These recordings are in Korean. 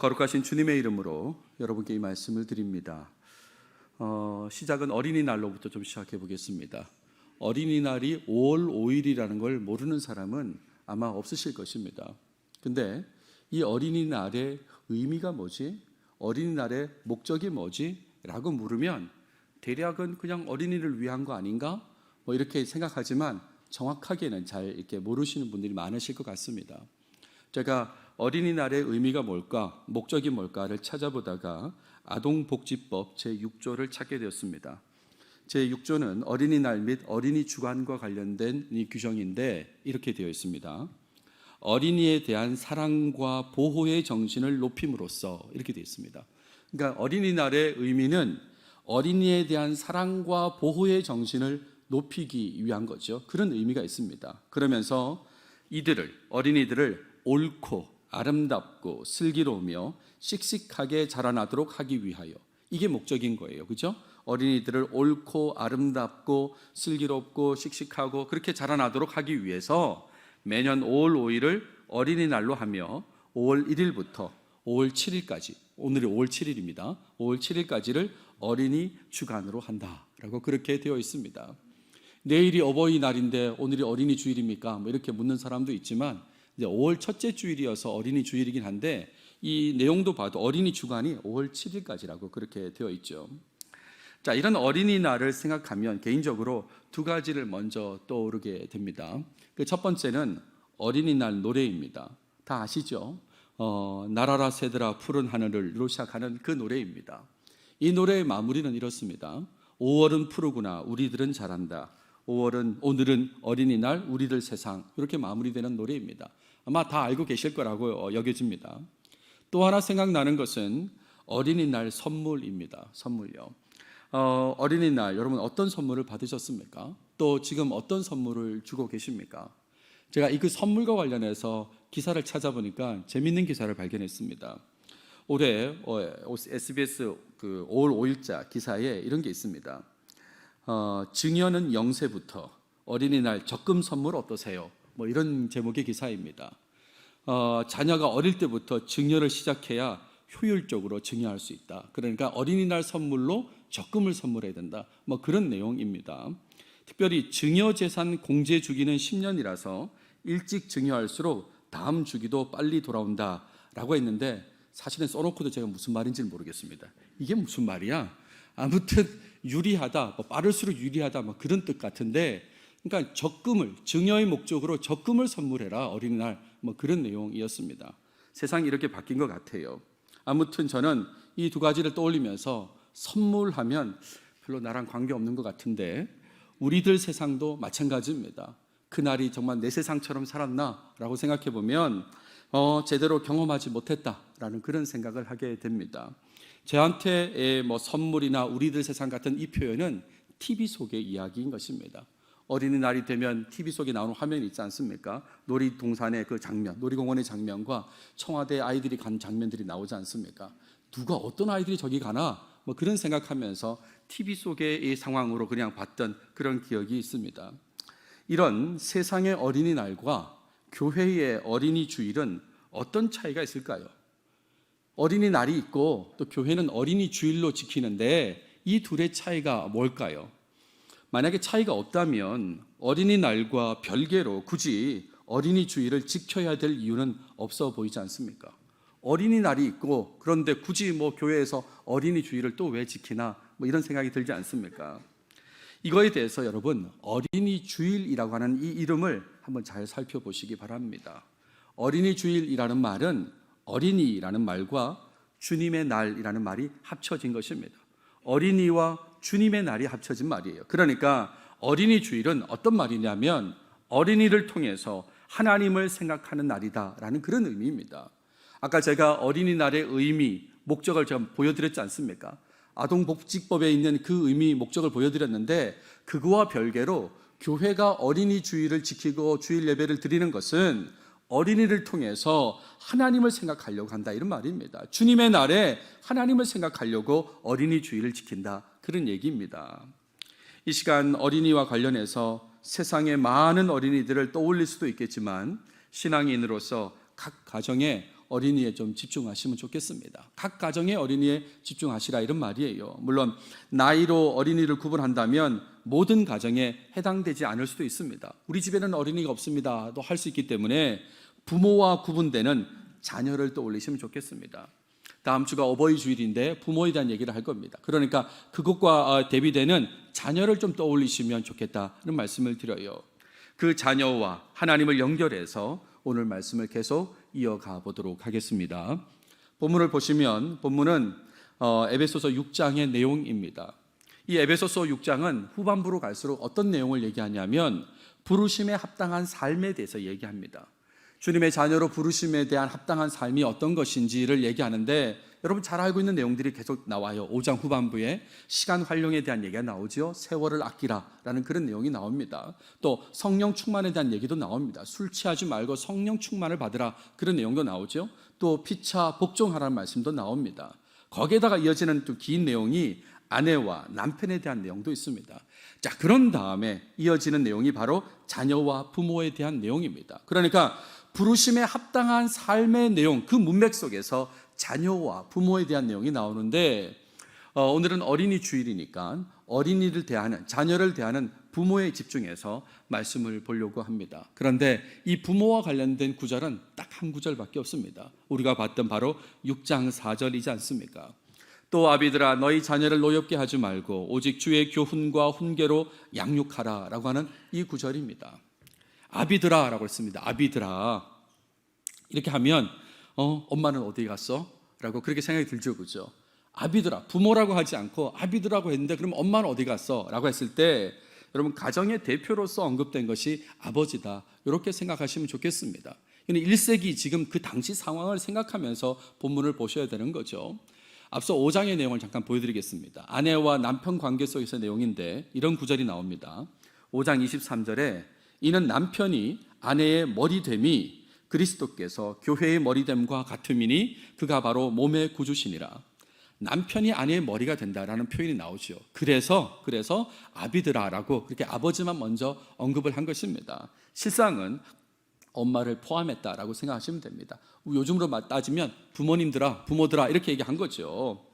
거룩하신 주님의 이름으로 여러분께 이 말씀을 드립니다. 시작은 어린이날로부터 좀 시작해 보겠습니다. 어린이날이 5월 5일이라는 걸 모르는 사람은 아마 없으실 것입니다. 근데 이 어린이날의 의미가 뭐지? 어린이날의 목적이 뭐지? 라고 물으면 대략은 그냥 어린이를 위한 거 아닌가? 이렇게 생각하지만 정확하게는 잘 이렇게 모르시는 분들이 많으실 것 같습니다. 제가 어린이날의 의미가 뭘까, 목적이 뭘까를 찾아보다가 아동복지법 제6조를 찾게 되었습니다. 제6조는 어린이날 및 어린이 주간과 관련된 이 규정인데 이렇게 되어 있습니다. 어린이에 대한 사랑과 보호의 정신을 높임으로써 이렇게 되어 있습니다. 그러니까 어린이날의 의미는 어린이에 대한 사랑과 보호의 정신을 높이기 위한 거죠. 그런 의미가 있습니다. 그러면서 어린이들을 옳고 아름답고 슬기로우며 씩씩하게 자라나도록 하기 위하여, 이게 목적인 거예요. 그죠? 어린이들을 옳고 아름답고 슬기롭고 씩씩하고 그렇게 자라나도록 하기 위해서 매년 5월 5일을 어린이날로 하며 5월 1일부터 5월 7일까지, 오늘이 5월 7일입니다. 5월 7일까지를 어린이 주간으로 한다라고 그렇게 되어 있습니다. 내일이 어버이날인데 오늘이 어린이 주일입니까? 이렇게 묻는 사람도 있지만 이제 5월 첫째 주일이어서 어린이 주일이긴 한데 이 내용도 봐도 어린이 주간이 5월 7일까지라고 그렇게 되어 있죠. 자, 이런 어린이날을 생각하면 개인적으로 두 가지를 먼저 떠오르게 됩니다. 그 첫 번째는 어린이날 노래입니다. 다 아시죠? 날아라 새들아 푸른 하늘을로 시작하는 그 노래입니다. 이 노래의 마무리는 이렇습니다. 5월은 푸르구나 우리들은 잘한다. 오늘은 어린이날 우리들 세상, 이렇게 마무리되는 노래입니다. 아마 다 알고 계실 거라고 여겨집니다. 또 하나 생각나는 것은 어린이날 선물입니다. 선물요. 어린이날 여러분 어떤 선물을 받으셨습니까? 또 지금 어떤 선물을 주고 계십니까? 제가 이 그 선물과 관련해서 기사를 찾아보니까 재밌는 기사를 발견했습니다. 올해 SBS 5월 5일자 기사에 이런 게 있습니다. 증여는 0세부터 어린이날 적금 선물 어떠세요? 이런 제목의 기사입니다. 자녀가 어릴 때부터 증여를 시작해야 효율적으로 증여할 수 있다. 그러니까 어린이날 선물로 적금을 선물해야 된다. 그런 내용입니다. 특별히 증여재산 공제 주기는 10년이라서 일찍 증여할수록 다음 주기도 빨리 돌아온다 라고 했는데 사실은 써놓고도 제가 무슨 말인지는 모르겠습니다. 이게 무슨 말이야? 아무튼 유리하다, 빠를수록 유리하다, 그런 뜻 같은데, 그러니까 증여의 목적으로 적금을 선물해라 어린이날, 그런 내용이었습니다. 세상이 이렇게 바뀐 것 같아요. 아무튼 저는 이 두 가지를 떠올리면서 선물하면 별로 나랑 관계없는 것 같은데 우리들 세상도 마찬가지입니다. 그날이 정말 내 세상처럼 살았나? 라고 생각해 보면 제대로 경험하지 못했다라는 그런 생각을 하게 됩니다. 저한테 선물이나 우리들 세상 같은 이 표현은 TV 속의 이야기인 것입니다. 어린이날이 되면 TV 속에 나오는 화면이 있지 않습니까? 놀이동산의 그 장면, 놀이공원의 장면과 청와대 아이들이 간 장면들이 나오지 않습니까? 누가 어떤 아이들이 저기 가나? 그런 생각하면서 TV 속의 이 상황으로 그냥 봤던 그런 기억이 있습니다. 이런 세상의 어린이날과 교회의 어린이 주일은 어떤 차이가 있을까요? 어린이날이 있고 또 교회는 어린이 주일로 지키는데 이 둘의 차이가 뭘까요? 만약에 차이가 없다면 어린이날과 별개로 굳이 어린이 주일을 지켜야 될 이유는 없어 보이지 않습니까? 어린이날이 있고 그런데 굳이 교회에서 어린이 주일을 또 왜 지키나 이런 생각이 들지 않습니까? 이거에 대해서 여러분 어린이 주일이라고 하는 이 이름을 한번 잘 살펴보시기 바랍니다. 어린이 주일이라는 말은 어린이라는 말과 주님의 날이라는 말이 합쳐진 것입니다. 어린이와 주님의 날이 합쳐진 말이에요. 그러니까 어린이 주일은 어떤 말이냐면 어린이를 통해서 하나님을 생각하는 날이다라는 그런 의미입니다. 아까 제가 어린이날의 의미, 목적을 좀 보여드렸지 않습니까? 아동복지법에 있는 그 의미, 목적을 보여드렸는데 그거와 별개로 교회가 어린이 주일을 지키고 주일 예배를 드리는 것은 어린이를 통해서 하나님을 생각하려고 한다, 이런 말입니다. 주님의 날에 하나님을 생각하려고 어린이 주일을 지킨다, 그런 얘기입니다. 이 시간 어린이와 관련해서 세상의 많은 어린이들을 떠올릴 수도 있겠지만 신앙인으로서 각 가정에 어린이에 좀 집중하시면 좋겠습니다. 각 가정의 어린이에 집중하시라 이런 말이에요. 물론 나이로 어린이를 구분한다면 모든 가정에 해당되지 않을 수도 있습니다. 우리 집에는 어린이가 없습니다. 또 할 수 있기 때문에 부모와 구분되는 자녀를 떠올리시면 좋겠습니다. 다음 주가 어버이 주일인데 부모에 대한 얘기를 할 겁니다. 그러니까 그것과 대비되는 자녀를 좀 떠올리시면 좋겠다는 말씀을 드려요. 그 자녀와 하나님을 연결해서 오늘 말씀을 계속 이어가 보도록 하겠습니다. 본문을 보시면 본문은 에베소서 6장의 내용입니다. 이 에베소서 6장은 후반부로 갈수록 어떤 내용을 얘기하냐면 부르심에 합당한 삶에 대해서 얘기합니다. 주님의 자녀로 부르심에 대한 합당한 삶이 어떤 것인지를 얘기하는데 여러분 잘 알고 있는 내용들이 계속 나와요. 5장 후반부에 시간 활용에 대한 얘기가 나오죠. 세월을 아끼라라는 그런 내용이 나옵니다. 또 성령 충만에 대한 얘기도 나옵니다. 술 취하지 말고 성령 충만을 받으라 그런 내용도 나오죠. 또 피차 복종하라는 말씀도 나옵니다. 거기에다가 이어지는 또 긴 내용이 아내와 남편에 대한 내용도 있습니다. 자, 그런 다음에 이어지는 내용이 바로 자녀와 부모에 대한 내용입니다. 그러니까 부르심에 합당한 삶의 내용, 그 문맥 속에서 자녀와 부모에 대한 내용이 나오는데 오늘은 어린이 주일이니까 어린이를 대하는, 자녀를 대하는 부모에 집중해서 말씀을 보려고 합니다. 그런데 이 부모와 관련된 구절은 딱 한 구절밖에 없습니다. 우리가 봤던 바로 6장 4절이지 않습니까? 또 아비들아 너희 자녀를 노엽게 하지 말고 오직 주의 교훈과 훈계로 양육하라 라고 하는 이 구절입니다. 아비들아 라고 했습니다. 아비들아 이렇게 하면 엄마는 어디 갔어? 라고 그렇게 생각이 들죠. 그죠? 아비들아, 부모라고 하지 않고 아비들라고 했는데 그럼 엄마는 어디 갔어? 라고 했을 때 여러분 가정의 대표로서 언급된 것이 아버지다 이렇게 생각하시면 좋겠습니다. 1세기 지금 그 당시 상황을 생각하면서 본문을 보셔야 되는 거죠. 앞서 5장의 내용을 잠깐 보여드리겠습니다. 아내와 남편 관계 속에서의 내용인데 이런 구절이 나옵니다. 5장 23절에 이는 남편이 아내의 머리됨이 그리스도께서 교회의 머리됨과 같음이니 그가 바로 몸의 구주시니라. 남편이 아내의 머리가 된다라는 표현이 나오죠. 그래서 아비들아라고 그렇게 아버지만 먼저 언급을 한 것입니다. 실상은 엄마를 포함했다라고 생각하시면 됩니다. 요즘으로 따지면 부모님들아, 부모들아 이렇게 얘기한 거죠.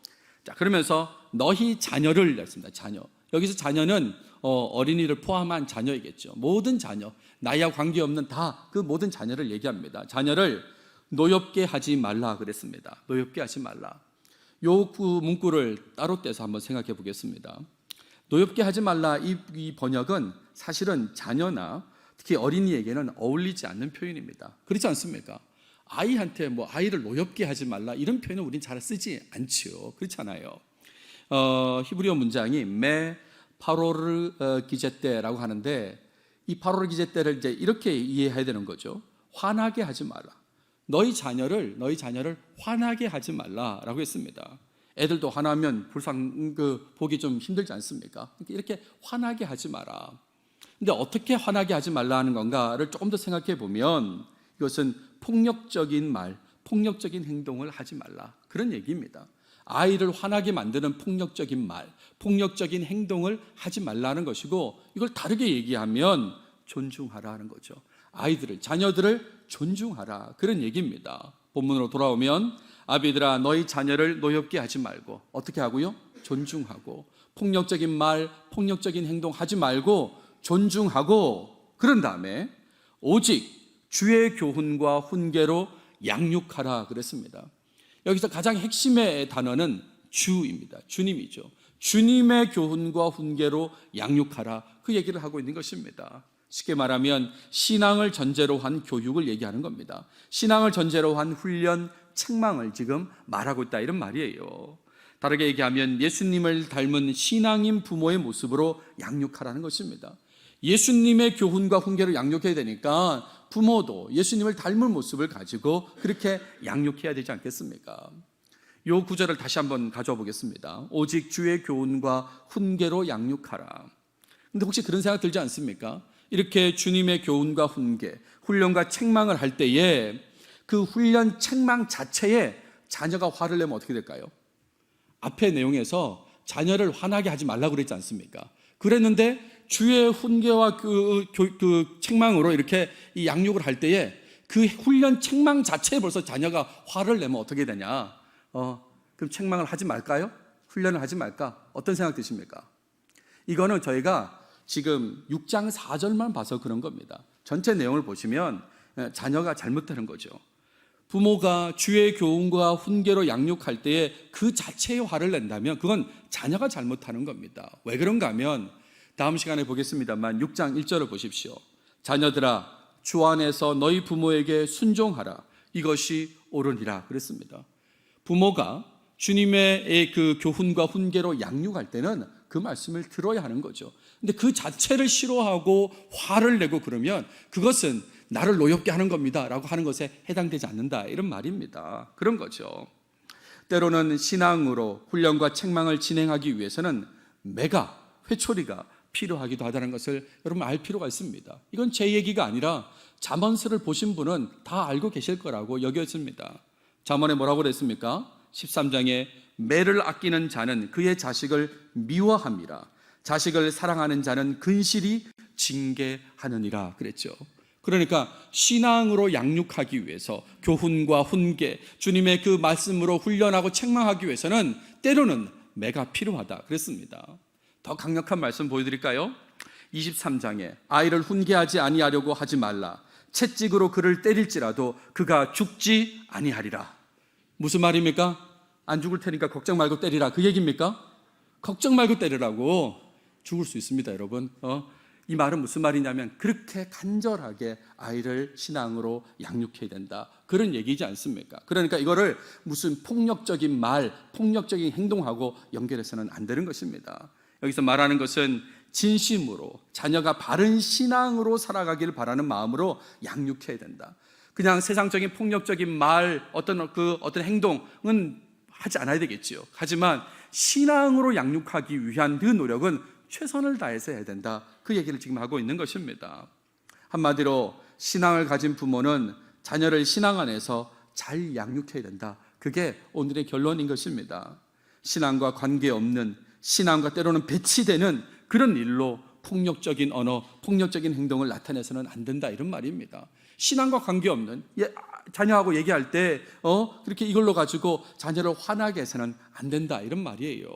자, 그러면서 너희 자녀를 했습니다. 자녀. 여기서 자녀는 어린이를 포함한 자녀이겠죠. 모든 자녀, 나이와 관계없는 다 그 모든 자녀를 얘기합니다. 자녀를 노엽게 하지 말라 그랬습니다. 노엽게 하지 말라. 요 문구를 따로 떼서 한번 생각해 보겠습니다. 노엽게 하지 말라 이 번역은 사실은 자녀나 특히 어린이에게는 어울리지 않는 표현입니다. 그렇지 않습니까? 아이한테 아이를 노엽게 하지 말라 이런 표현은 우리는 잘 쓰지 않죠. 그렇잖아요. 히브리어 문장이 메 파로르 기제때라고 하는데 이 파로르 기제때를 이제 이렇게 이해해야 되는 거죠. 화나게 하지 말라. 너희 자녀를 화나게 하지 말라라고 했습니다. 애들도 화나면 보기 좀 힘들지 않습니까? 이렇게 화나게 하지 마라. 근데 어떻게 화나게 하지 말라 하는 건가를 조금 더 생각해 보면 이것은 폭력적인 말, 폭력적인 행동을 하지 말라 그런 얘기입니다. 아이를 화나게 만드는 폭력적인 말, 폭력적인 행동을 하지 말라는 것이고 이걸 다르게 얘기하면 존중하라는 거죠. 아이들을, 자녀들을 존중하라 그런 얘기입니다. 본문으로 돌아오면 아비들아 너희 자녀를 노엽게 하지 말고 어떻게 하고요? 존중하고 폭력적인 말, 폭력적인 행동 하지 말고 존중하고 그런 다음에 오직 주의 교훈과 훈계로 양육하라 그랬습니다. 여기서 가장 핵심의 단어는 주입니다. 주님이죠. 주님의 교훈과 훈계로 양육하라 그 얘기를 하고 있는 것입니다. 쉽게 말하면 신앙을 전제로 한 교육을 얘기하는 겁니다. 신앙을 전제로 한 훈련, 책망을 지금 말하고 있다 이런 말이에요. 다르게 얘기하면 예수님을 닮은 신앙인 부모의 모습으로 양육하라는 것입니다. 예수님의 교훈과 훈계를 양육해야 되니까 부모도 예수님을 닮은 모습을 가지고 그렇게 양육해야 되지 않겠습니까? 이 구절을 다시 한번 가져와 보겠습니다. 오직 주의 교훈과 훈계로 양육하라. 근데 혹시 그런 생각 들지 않습니까? 이렇게 주님의 교훈과 훈계, 훈련과 책망을 할 때에 그 훈련 책망 자체에 자녀가 화를 내면 어떻게 될까요? 앞의 내용에서 자녀를 화나게 하지 말라고 그랬지 않습니까? 그랬는데 주의 훈계와 그 책망으로 이렇게 이 양육을 할 때에 그 훈련 책망 자체에 벌써 자녀가 화를 내면 어떻게 되냐? 그럼 책망을 하지 말까요? 훈련을 하지 말까? 어떤 생각 드십니까? 이거는 저희가 지금 6장 4절만 봐서 그런 겁니다. 전체 내용을 보시면 자녀가 잘못되는 거죠. 부모가 주의 교훈과 훈계로 양육할 때에 그 자체의 화를 낸다면 그건 자녀가 잘못하는 겁니다. 왜 그런가 하면 다음 시간에 보겠습니다만 6장 1절을 보십시오. 자녀들아 주 안에서 너희 부모에게 순종하라. 이것이 옳으니라 그랬습니다. 부모가 주님의 그 교훈과 훈계로 양육할 때는 그 말씀을 들어야 하는 거죠. 근데 그 자체를 싫어하고 화를 내고 그러면 그것은 나를 노엽게 하는 겁니다 라고 하는 것에 해당되지 않는다, 이런 말입니다. 그런 거죠. 때로는 신앙으로 훈련과 책망을 진행하기 위해서는 매가, 회초리가 필요하기도 하다는 것을 여러분 알 필요가 있습니다. 이건 제 얘기가 아니라 잠언서를 보신 분은 다 알고 계실 거라고 여겨집니다. 잠언에 뭐라고 그랬습니까? 13장에 매를 아끼는 자는 그의 자식을 미워함이라. 자식을 사랑하는 자는 근실히 징계하느니라 그랬죠. 그러니까 신앙으로 양육하기 위해서 교훈과 훈계, 주님의 그 말씀으로 훈련하고 책망하기 위해서는 때로는 매가 필요하다 그랬습니다. 더 강력한 말씀 보여드릴까요? 23장에 아이를 훈계하지 아니하려고 하지 말라. 채찍으로 그를 때릴지라도 그가 죽지 아니하리라. 무슨 말입니까? 안 죽을 테니까 걱정 말고 때리라, 그 얘기입니까? 걱정 말고 때리라고. 죽을 수 있습니다, 여러분. 이 말은 무슨 말이냐면 그렇게 간절하게 아이를 신앙으로 양육해야 된다, 그런 얘기지 않습니까? 그러니까 이거를 무슨 폭력적인 말, 폭력적인 행동하고 연결해서는 안 되는 것입니다. 여기서 말하는 것은 진심으로 자녀가 바른 신앙으로 살아가기를 바라는 마음으로 양육해야 된다. 그냥 세상적인 폭력적인 말, 어떤 행동은 하지 않아야 되겠지요. 하지만 신앙으로 양육하기 위한 그 노력은 최선을 다해서 해야 된다, 그 얘기를 지금 하고 있는 것입니다. 한마디로 신앙을 가진 부모는 자녀를 신앙 안에서 잘 양육해야 된다, 그게 오늘의 결론인 것입니다. 신앙과 관계없는, 신앙과 때로는 배치되는 그런 일로 폭력적인 언어, 폭력적인 행동을 나타내서는 안 된다, 이런 말입니다. 신앙과 관계없는, 자녀하고 얘기할 때 그렇게 이걸로 가지고 자녀를 화나게 해서는 안 된다, 이런 말이에요.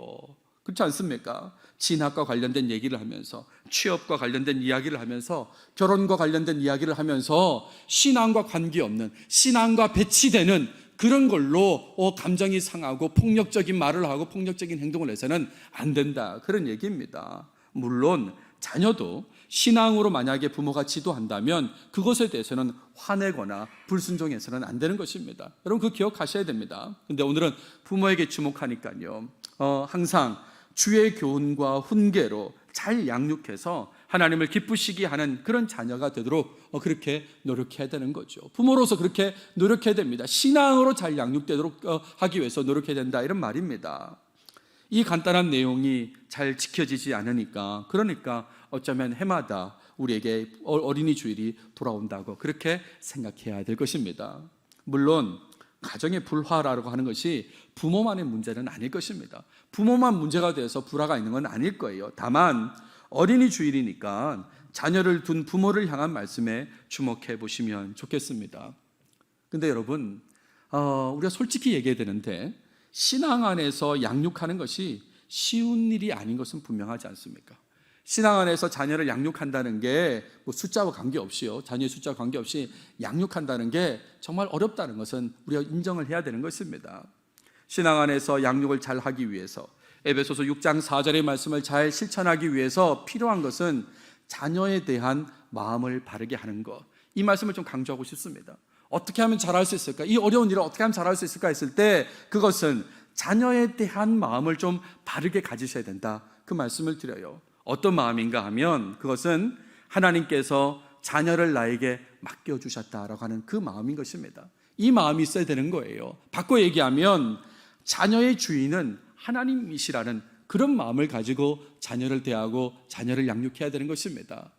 그렇지 않습니까? 진학과 관련된 얘기를 하면서, 취업과 관련된 이야기를 하면서, 결혼과 관련된 이야기를 하면서 신앙과 관계없는, 신앙과 배치되는 그런 걸로 감정이 상하고 폭력적인 말을 하고 폭력적인 행동을 해서는 안 된다, 그런 얘기입니다. 물론 자녀도 신앙으로 만약에 부모가 지도한다면 그것에 대해서는 화내거나 불순종해서는 안 되는 것입니다. 여러분 그 기억하셔야 됩니다. 근데 오늘은 부모에게 주목하니까요, 항상 주의 교훈과 훈계로 잘 양육해서 하나님을 기쁘시게 하는 그런 자녀가 되도록 그렇게 노력해야 되는 거죠. 부모로서 그렇게 노력해야 됩니다. 신앙으로 잘 양육되도록 하기 위해서 노력해야 된다, 이런 말입니다. 이 간단한 내용이 잘 지켜지지 않으니까, 그러니까 어쩌면 해마다 우리에게 어린이 주일이 돌아온다고 그렇게 생각해야 될 것입니다. 물론 가정의 불화라고 하는 것이 부모만의 문제는 아닐 것입니다. 부모만 문제가 되어서 불화가 있는 건 아닐 거예요. 다만 어린이 주일이니까 자녀를 둔 부모를 향한 말씀에 주목해 보시면 좋겠습니다. 근데 여러분, 우리가 솔직히 얘기해야 되는데 신앙 안에서 양육하는 것이 쉬운 일이 아닌 것은 분명하지 않습니까? 신앙 안에서 자녀를 양육한다는 게 숫자와 관계없이요, 자녀의 숫자와 관계없이 양육한다는 게 정말 어렵다는 것은 우리가 인정을 해야 되는 것입니다. 신앙 안에서 양육을 잘 하기 위해서, 에베소서 6장 4절의 말씀을 잘 실천하기 위해서 필요한 것은 자녀에 대한 마음을 바르게 하는 것, 이 말씀을 좀 강조하고 싶습니다. 어떻게 하면 잘할 수 있을까? 이 어려운 일을 어떻게 하면 잘할 수 있을까 했을 때 그것은 자녀에 대한 마음을 좀 바르게 가지셔야 된다, 그 말씀을 드려요. 어떤 마음인가 하면 그것은 하나님께서 자녀를 나에게 맡겨주셨다라고 하는 그 마음인 것입니다. 이 마음이 있어야 되는 거예요. 바꿔 얘기하면 자녀의 주인은 하나님이시라는 그런 마음을 가지고 자녀를 대하고 자녀를 양육해야 되는 것입니다.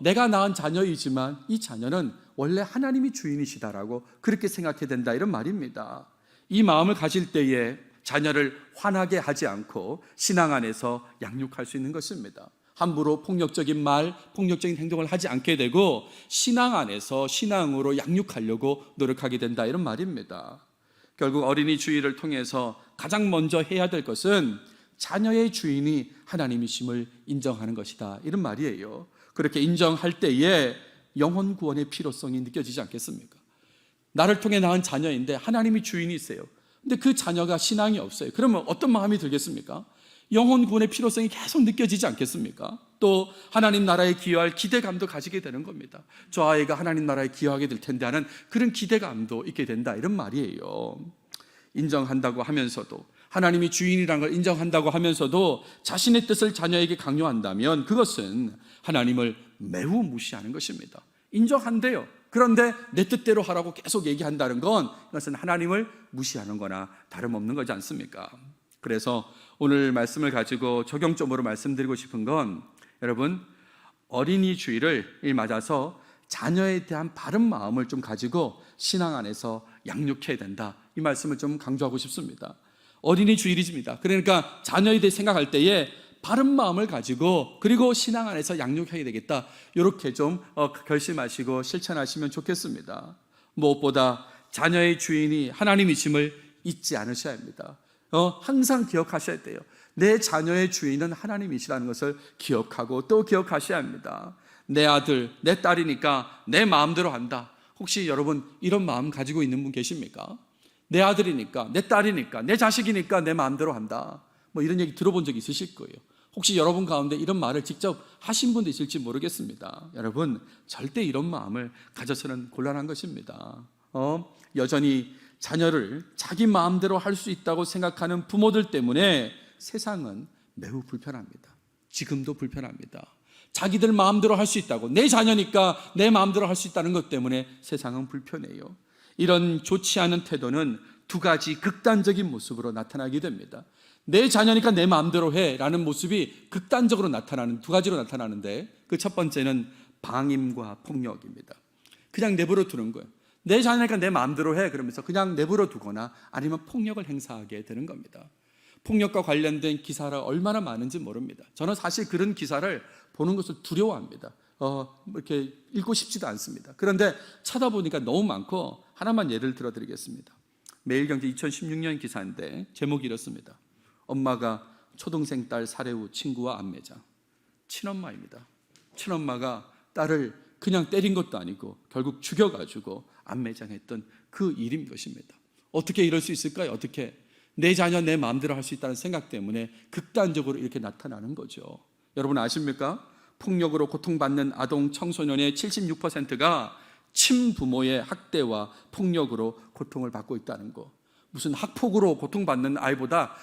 내가 낳은 자녀이지만 이 자녀는 원래 하나님이 주인이시다라고 그렇게 생각해야 된다, 이런 말입니다. 이 마음을 가질 때에 자녀를 화나게 하지 않고 신앙 안에서 양육할 수 있는 것입니다. 함부로 폭력적인 말, 폭력적인 행동을 하지 않게 되고 신앙 안에서 신앙으로 양육하려고 노력하게 된다, 이런 말입니다. 결국 어린이 주의를 통해서 가장 먼저 해야 될 것은 자녀의 주인이 하나님이심을 인정하는 것이다, 이런 말이에요. 그렇게 인정할 때에 영혼 구원의 필요성이 느껴지지 않겠습니까? 나를 통해 낳은 자녀인데 하나님이 주인이세요. 근데 그 자녀가 신앙이 없어요. 그러면 어떤 마음이 들겠습니까? 영혼 구원의 필요성이 계속 느껴지지 않겠습니까? 또 하나님 나라에 기여할 기대감도 가지게 되는 겁니다. 저 아이가 하나님 나라에 기여하게 될 텐데 하는 그런 기대감도 있게 된다, 이런 말이에요. 인정한다고 하면서도, 하나님이 주인이라는 걸 인정한다고 하면서도 자신의 뜻을 자녀에게 강요한다면 그것은 하나님을 매우 무시하는 것입니다. 인정한대요. 그런데 내 뜻대로 하라고 계속 얘기한다는 건 이것은 하나님을 무시하는 거나 다름없는 거지 않습니까? 그래서 오늘 말씀을 가지고 적용점으로 말씀드리고 싶은 건, 여러분, 어린이 주의를 맞아서 자녀에 대한 바른 마음을 좀 가지고 신앙 안에서 양육해야 된다, 이 말씀을 좀 강조하고 싶습니다. 어린이 주일이집니다. 그러니까 자녀에 대해 생각할 때에 바른 마음을 가지고 그리고 신앙 안에서 양육해야 되겠다, 이렇게 좀 결심하시고 실천하시면 좋겠습니다. 무엇보다 자녀의 주인이 하나님이심을 잊지 않으셔야 합니다. 항상 기억하셔야 돼요. 내 자녀의 주인은 하나님이시라는 것을 기억하고 또 기억하셔야 합니다. 내 아들, 내 딸이니까 내 마음대로 한다. 혹시 여러분 이런 마음 가지고 있는 분 계십니까? 내 아들이니까, 내 딸이니까, 내 자식이니까 내 마음대로 한다, 뭐 이런 얘기 들어본 적 있으실 거예요. 혹시 여러분 가운데 이런 말을 직접 하신 분도 있을지 모르겠습니다. 여러분, 절대 이런 마음을 가져서는 곤란한 것입니다. 여전히 자녀를 자기 마음대로 할 수 있다고 생각하는 부모들 때문에 세상은 매우 불편합니다. 지금도 불편합니다. 자기들 마음대로 할 수 있다고, 내 자녀니까 내 마음대로 할 수 있다는 것 때문에 세상은 불편해요. 이런 좋지 않은 태도는 두 가지 극단적인 모습으로 나타나게 됩니다. 내 자녀니까 내 마음대로 해 라는 모습이 극단적으로 나타나는, 두 가지로 나타나는데, 그 첫 번째는 방임과 폭력입니다. 그냥 내버려 두는 거예요. 내 자녀니까 내 마음대로 해 그러면서 그냥 내버려 두거나 아니면 폭력을 행사하게 되는 겁니다. 폭력과 관련된 기사가 얼마나 많은지 모릅니다. 저는 사실 그런 기사를 보는 것을 두려워합니다. 이렇게 읽고 싶지도 않습니다. 그런데 찾아보니까 너무 많고 하나만 예를 들어드리겠습니다. 매일경제 2016년 기사인데 제목이 이렇습니다. 엄마가 초등생 딸 살해 후 친구와 안매장. 친엄마입니다. 친엄마가 딸을 그냥 때린 것도 아니고 결국 죽여가지고 안매장했던 그 일인 것입니다. 어떻게 이럴 수 있을까요? 어떻게 내 자녀 내 마음대로 할 수 있다는 생각 때문에 극단적으로 이렇게 나타나는 거죠. 여러분 아십니까? 폭력으로 고통받는 아동 청소년의 76%가 친부모의 학대와 폭력으로 고통을 받고 있다는 거. 무슨 학폭으로 고통받는 아이보다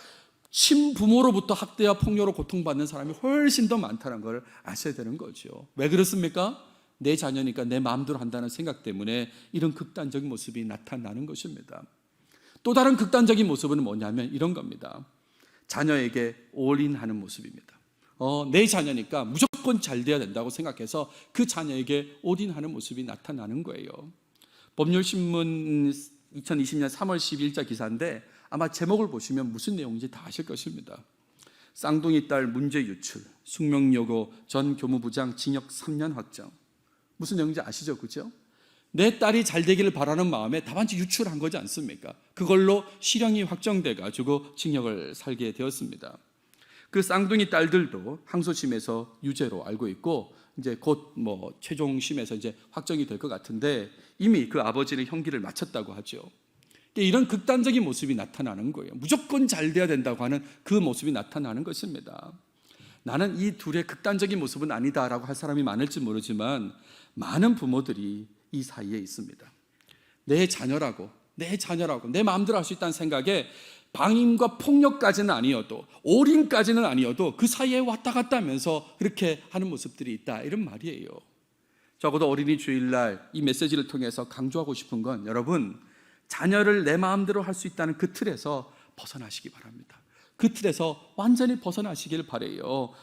친부모로부터 학대와 폭력으로 고통받는 사람이 훨씬 더 많다는 걸 아셔야 되는 거죠. 왜 그렇습니까? 내 자녀니까 내 마음대로 한다는 생각 때문에 이런 극단적인 모습이 나타나는 것입니다. 또 다른 극단적인 모습은 뭐냐면 이런 겁니다. 자녀에게 올인하는 모습입니다. 내 자녀니까 무조건 잘 돼야 된다고 생각해서 그 자녀에게 올인하는 모습이 나타나는 거예요. 법률신문 2020년 3월 12일자 기사인데 아마 제목을 보시면 무슨 내용인지 다 아실 것입니다. 쌍둥이 딸 문제 유출, 숙명여고 전 교무부장 징역 3년 확정. 무슨 내용인지 아시죠? 그죠? 내 딸이 잘 되기를 바라는 마음에 답안지 유출한 거지 않습니까? 그걸로 실형이 확정돼 가지고 징역을 살게 되었습니다. 그 쌍둥이 딸들도 항소심에서 유죄로 알고 있고 이제 곧 최종심에서 이제 확정이 될 것 같은데 이미 그 아버지는 형기를 마쳤다고 하죠. 이런 극단적인 모습이 나타나는 거예요. 무조건 잘 돼야 된다고 하는 그 모습이 나타나는 것입니다. 나는 이 둘의 극단적인 모습은 아니다라고 할 사람이 많을지 모르지만 많은 부모들이 이 사이에 있습니다. 내 자녀라고 내 마음대로 할 수 있다는 생각에 방임과 폭력까지는 아니어도 올인까지는 아니어도 그 사이에 왔다 갔다 하면서 그렇게 하는 모습들이 있다, 이런 말이에요. 적어도 어린이 주일날 이 메시지를 통해서 강조하고 싶은 건 여러분, 자녀를 내 마음대로 할 수 있다는 그 틀에서 벗어나시기 바랍니다. 그 틀에서 완전히 벗어나시길 바라요.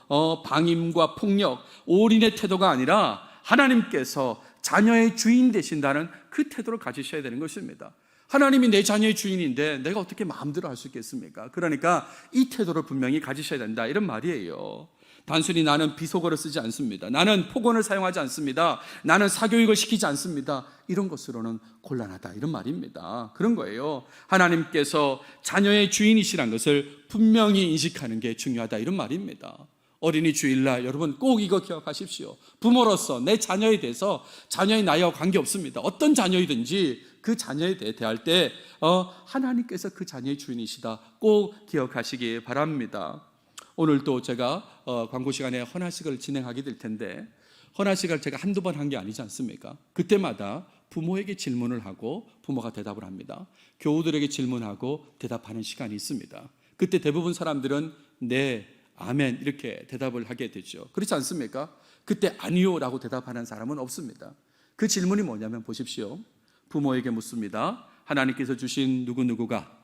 방임과 폭력, 올인의 태도가 아니라 하나님께서 자녀의 주인 되신다는 그 태도를 가지셔야 되는 것입니다. 하나님이 내 자녀의 주인인데 내가 어떻게 마음대로 할 수 있겠습니까? 그러니까 이 태도를 분명히 가지셔야 된다, 이런 말이에요. 단순히 나는 비속어를 쓰지 않습니다. 나는 폭언을 사용하지 않습니다. 나는 사교육을 시키지 않습니다. 이런 것으로는 곤란하다, 이런 말입니다. 그런 거예요. 하나님께서 자녀의 주인이시란 것을 분명히 인식하는 게 중요하다, 이런 말입니다. 어린이 주일날 여러분 꼭 이거 기억하십시오. 부모로서 내 자녀에 대해서, 자녀의 나이와 관계없습니다. 어떤 자녀이든지 그 자녀에 대해 대할 때 하나님께서 그 자녀의 주인이시다, 꼭 기억하시기 바랍니다. 오늘도 제가 광고 시간에 헌화식을 진행하게 될 텐데, 헌화식을 제가 한두 번 한 게 아니지 않습니까? 그때마다 부모에게 질문을 하고 부모가 대답을 합니다. 교우들에게 질문하고 대답하는 시간이 있습니다. 그때 대부분 사람들은 네, 아멘 이렇게 대답을 하게 되죠. 그렇지 않습니까? 그때 아니요 라고 대답하는 사람은 없습니다. 그 질문이 뭐냐면 보십시오. 부모에게 묻습니다. 하나님께서 주신 누구누구가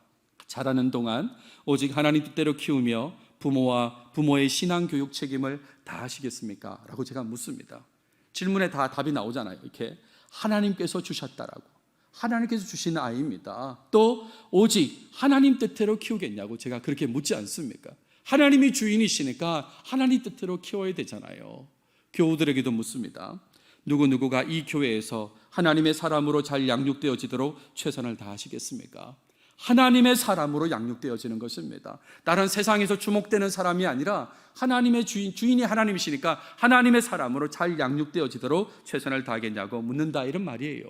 자라는 동안 오직 하나님 뜻대로 키우며 부모와 부모의 신앙교육 책임을 다하시겠습니까? 라고 제가 묻습니다. 질문에 다 답이 나오잖아요. 이렇게 하나님께서 주셨다라고. 하나님께서 주신 아이입니다. 또 오직 하나님 뜻대로 키우겠냐고 제가 그렇게 묻지 않습니까? 하나님이 주인이시니까 하나님 뜻대로 키워야 되잖아요. 교우들에게도 묻습니다. 누구누구가 이 교회에서 하나님의 사람으로 잘 양육되어지도록 최선을 다하시겠습니까? 하나님의 사람으로 양육되어지는 것입니다. 다른 세상에서 주목되는 사람이 아니라 하나님의 주인이 하나님이시니까 하나님의 사람으로 잘 양육되어지도록 최선을 다하겠냐고 묻는다, 이런 말이에요.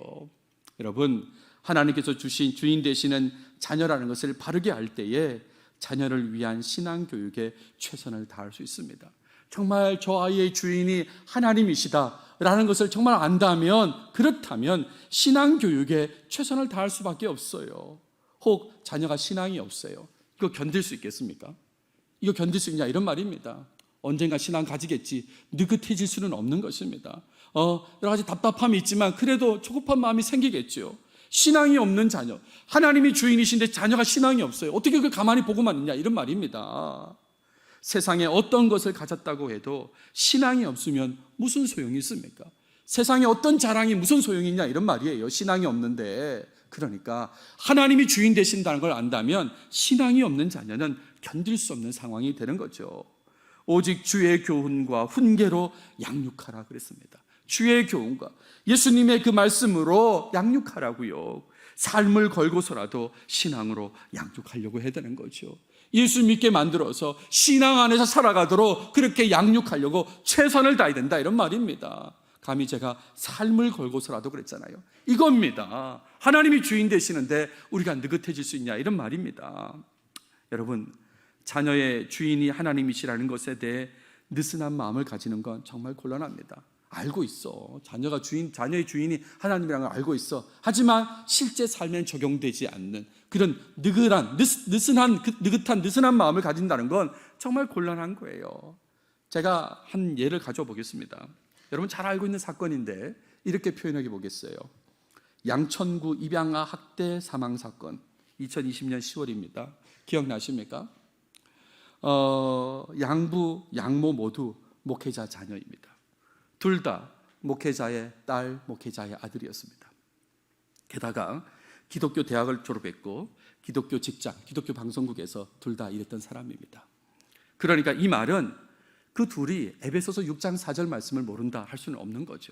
여러분, 하나님께서 주신 주인 되시는 자녀라는 것을 바르게 알 때에 자녀를 위한 신앙교육에 최선을 다할 수 있습니다. 정말 저 아이의 주인이 하나님이시다라는 것을 정말 안다면, 그렇다면 신앙교육에 최선을 다할 수밖에 없어요. 혹 자녀가 신앙이 없어요. 이거 견딜 수 있겠습니까? 이거 견딜 수 있냐, 이런 말입니다. 언젠가 신앙 가지겠지. 느긋해질 수는 없는 것입니다. 여러 가지 답답함이 있지만 그래도 조급한 마음이 생기겠죠. 신앙이 없는 자녀, 하나님이 주인이신데 자녀가 신앙이 없어요. 어떻게 그걸 가만히 보고만 있냐, 이런 말입니다. 세상에 어떤 것을 가졌다고 해도 신앙이 없으면 무슨 소용이 있습니까? 세상에 어떤 자랑이 무슨 소용이 있냐, 이런 말이에요. 신앙이 없는데. 그러니까 하나님이 주인 되신다는 걸 안다면 신앙이 없는 자녀는 견딜 수 없는 상황이 되는 거죠. 오직 주의 교훈과 훈계로 양육하라 그랬습니다. 주의 교훈과 예수님의 그 말씀으로 양육하라고요. 삶을 걸고서라도 신앙으로 양육하려고 해야 되는 거죠. 예수 믿게 만들어서 신앙 안에서 살아가도록 그렇게 양육하려고 최선을 다해야 된다, 이런 말입니다. 감히 제가 삶을 걸고서라도 그랬잖아요. 이겁니다. 하나님이 주인 되시는데 우리가 느긋해질 수 있냐, 이런 말입니다. 여러분, 자녀의 주인이 하나님이시라는 것에 대해 느슨한 마음을 가지는 건 정말 곤란합니다. 알고 있어. 자녀의 주인이 하나님이라는 걸 알고 있어. 하지만 실제 삶엔 적용되지 않는 그런 느긋한 마음을 가진다는 건 정말 곤란한 거예요. 제가 한 예를 가져와 보겠습니다. 여러분 잘 알고 있는 사건인데 이렇게 표현해 보겠어요. 양천구 입양아 학대 사망 사건, 2020년 10월입니다. 기억나십니까? 양부, 양모 모두 목회자 자녀입니다. 둘 다 목회자의 딸, 목회자의 아들이었습니다. 게다가 기독교 대학을 졸업했고 기독교 직장, 기독교 방송국에서 둘 다 일했던 사람입니다. 그러니까 이 말은 그 둘이 에베소서 6장 4절 말씀을 모른다 할 수는 없는 거죠.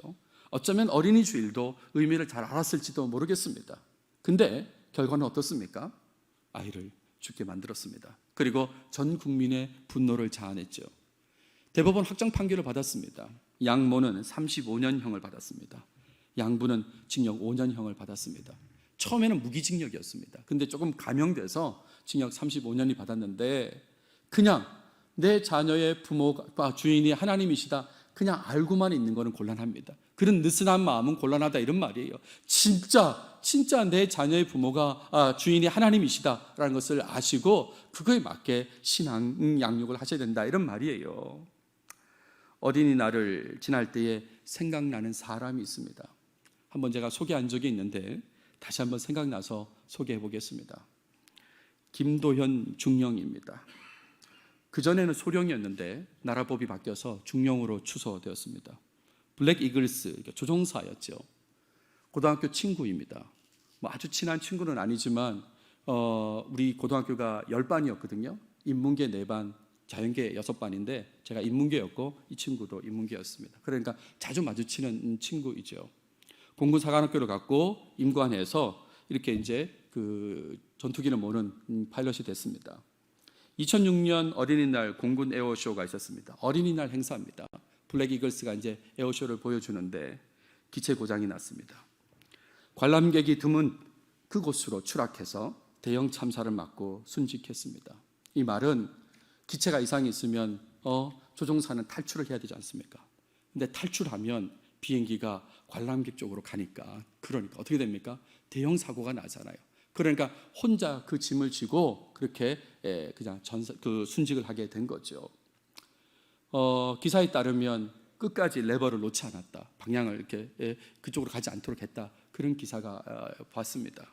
어쩌면 어린이 주일도 의미를 잘 알았을지도 모르겠습니다. 근데 결과는 어떻습니까? 아이를 죽게 만들었습니다. 그리고 전 국민의 분노를 자아냈죠. 대법원 확정 판결을 받았습니다. 양모는 35년형을 받았습니다. 양부는 징역 5년형을 받았습니다. 처음에는 무기징역이었습니다. 근데 조금 감형돼서 징역 35년이 받았는데, 그냥 내 자녀의 부모가 주인이 하나님이시다 그냥 알고만 있는 것은 곤란합니다. 그런 느슨한 마음은 곤란하다, 이런 말이에요. 진짜 내 자녀의 부모가 주인이 하나님이시다라는 것을 아시고 그거에 맞게 신앙 양육을 하셔야 된다, 이런 말이에요. 어린이날을 지날 때에 생각나는 사람이 있습니다. 한번 제가 소개한 적이 있는데 다시 한번 생각나서 소개해 보겠습니다. 김도현 중령입니다. 그전에는 소령이었는데 나라법이 바뀌어서 중령으로 추서되었습니다. 블랙 이글스 조종사였죠. 고등학교 친구입니다. 아주 친한 친구는 아니지만 우리 고등학교가 10반이었거든요. 인문계 4반, 자연계 6반인데 제가 인문계였고 이 친구도 인문계였습니다. 그러니까 자주 마주치는 친구이죠. 공군사관학교를 갔고 임관해서 이렇게 이제 그 전투기를 모는 파일럿이 됐습니다. 2006년 어린이날 공군 에어쇼가 있었습니다. 어린이날 행사입니다. 블랙 이글스가 이제 에어쇼를 보여주는데 기체 고장이 났습니다. 관람객이 드문 그곳으로 추락해서 대형 참사를 맞고 순직했습니다. 이 말은 기체가 이상이 있으면 조종사는 탈출을 해야 되지 않습니까? 근데 탈출하면 비행기가 관람객 쪽으로 가니까 그러니까 어떻게 됩니까? 대형 사고가 나잖아요. 그러니까 혼자 그 짐을 지고 그렇게 그냥 순직을 하게 된 거죠. 기사에 따르면 끝까지 레버를 놓지 않았다. 방향을 이렇게 그쪽으로 가지 않도록 했다. 그런 기사가 봤습니다.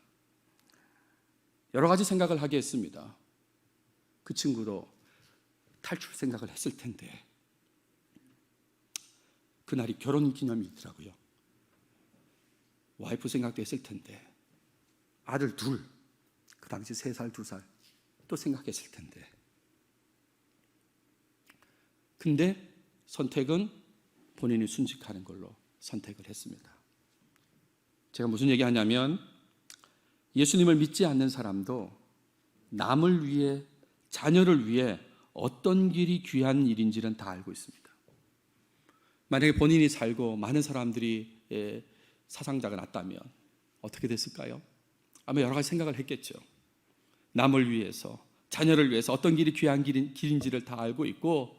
여러 가지 생각을 하게 했습니다. 그 친구도 탈출 생각을 했을 텐데 그날이 결혼 기념일이더라고요. 와이프 생각도 했을 텐데 아들 둘, 그 당시 3살, 2살 또 생각했을 텐데 근데 선택은 본인이 순직하는 걸로 선택을 했습니다. 제가 무슨 얘기하냐면 예수님을 믿지 않는 사람도 남을 위해, 자녀를 위해 어떤 길이 귀한 일인지는 다 알고 있습니다. 만약에 본인이 살고 많은 사람들이 사상자가 났다면 어떻게 됐을까요? 아마 여러 가지 생각을 했겠죠. 남을 위해서, 자녀를 위해서 어떤 길이 귀한 길인지를 다 알고 있고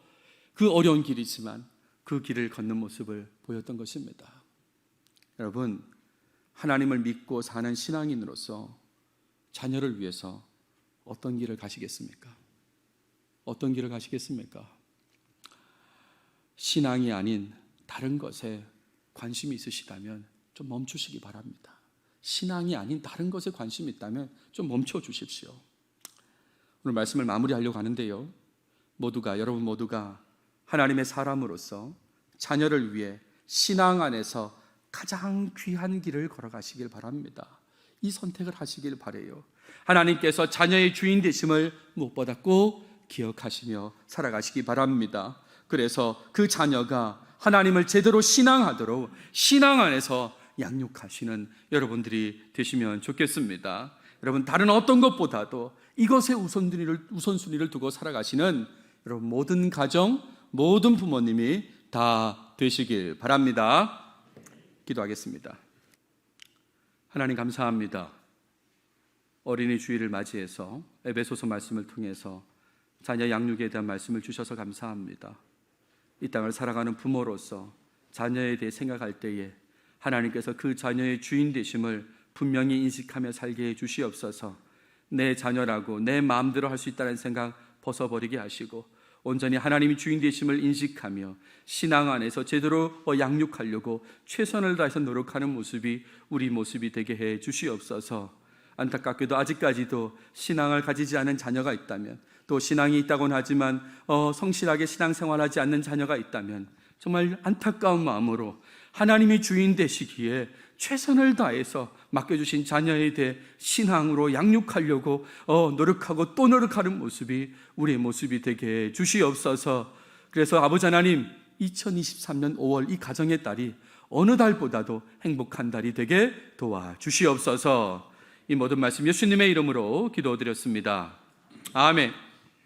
그 어려운 길이지만 그 길을 걷는 모습을 보였던 것입니다. 여러분, 하나님을 믿고 사는 신앙인으로서 자녀를 위해서 어떤 길을 가시겠습니까? 어떤 길을 가시겠습니까? 신앙이 아닌 다른 것에 관심이 있으시다면 좀 멈추시기 바랍니다. 신앙이 아닌 다른 것에 관심이 있다면 좀 멈춰 주십시오. 오늘 말씀을 마무리하려고 하는데요. 여러분 모두가 하나님의 사람으로서 자녀를 위해 신앙 안에서 가장 귀한 길을 걸어가시길 바랍니다. 이 선택을 하시길 바라요. 하나님께서 자녀의 주인 되심을 무엇보다 꼭 기억하시며 살아가시기 바랍니다. 그래서 그 자녀가 하나님을 제대로 신앙하도록 신앙 안에서 양육하시는 여러분들이 되시면 좋겠습니다. 여러분, 다른 어떤 것보다도 이것에 우선순위를 두고 살아가시는 여러분 모든 가정, 모든 부모님이 다 되시길 바랍니다. 기도하겠습니다. 하나님 감사합니다. 어린이 주일을 맞이해서 에베소서 말씀을 통해서 자녀 양육에 대한 말씀을 주셔서 감사합니다. 이 땅을 살아가는 부모로서 자녀에 대해 생각할 때에 하나님께서 그 자녀의 주인 되심을 분명히 인식하며 살게 해 주시옵소서. 내 자녀라고 내 마음대로 할 수 있다는 생각 벗어버리게 하시고 온전히 하나님이 주인 되심을 인식하며 신앙 안에서 제대로 양육하려고 최선을 다해서 노력하는 모습이 우리 모습이 되게 해 주시옵소서. 안타깝게도 아직까지도 신앙을 가지지 않은 자녀가 있다면, 또 신앙이 있다고는 하지만 성실하게 신앙생활하지 않는 자녀가 있다면 정말 안타까운 마음으로 하나님이 주인 되시기에 최선을 다해서 맡겨주신 자녀에 대해 신앙으로 양육하려고 노력하고 또 노력하는 모습이 우리의 모습이 되게 해 주시옵소서. 그래서 아버지 하나님, 2023년 5월 이 가정의 달이 어느 달보다도 행복한 달이 되게 도와주시옵소서. 이 모든 말씀 예수님의 이름으로 기도드렸습니다. 아멘.